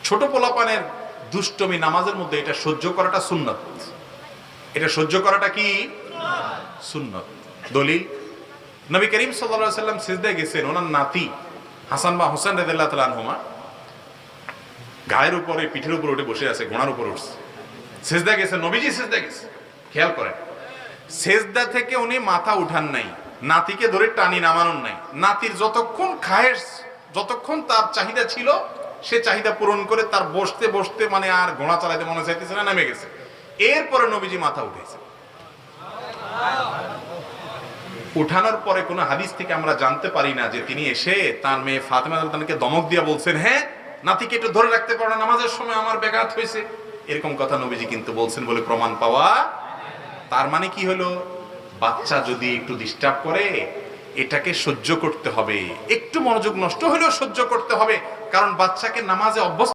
ছোট পোলাপানের দুষ্টমি নামাজের মধ্যে এটা সহ্য করাটা সুন্নত। এটা সহ্য করাটা কি সুন্নত। দলিল, নবী করিম সাল্লাল্লাহু আলাইহি ওয়াসাল্লাম সিজদায় গেছেন, ওনার নাতি হাসান বা হোসেন রাদিয়াল্লাহু তাআলা আনহুমা গায়ের উপরে পিঠের উপর উঠে বসে আছে, ঘোড়ার উপর উঠছে, সিজদায় গেছেন, নবীজি সিজদায় গেছে। খেয়াল করেন, সিজদা থেকে উনি মাথা উঠান নাই, নাতিকে ধরে টানি নামানোর নাই। নাতির যতক্ষণ খায়েশ, যতক্ষণ তার চাহিদা ছিল, সে চাহিদা পূরণ করে তার বসতে বসতে মানে আর ঘোড়া চালাইতে মনে চাইতেছে না, নেমে গেছে। এরপরে নবীজি মাথা উঠেছে। উঠানোর পরে কোনো হাদিস থেকে আমরা জানতে পারি না যে তিনি এসে তার মেয়ে ফাতেমা রাদিয়াল্লাহু আনহাকে ধমক দিয়া বলছেন, হ্যাঁ নাতিকে একটু ধরে রাখতে পারো না, নামাজের সময় আমার ব্যাঘাত হয়েছে, এরকম কথা নবীজি কিন্তু বলছেন বলে প্রমাণ পাওয়া। তার মানে কি হলো, বাচ্চা যদি একটু ডিস্টার্ব করে এটাকে সহ্য করতে হবে, একটু মনোযোগ নষ্ট হলেও সহ্য করতে হবে, কারণ বাচ্চাকে নামাজে অভ্যস্ত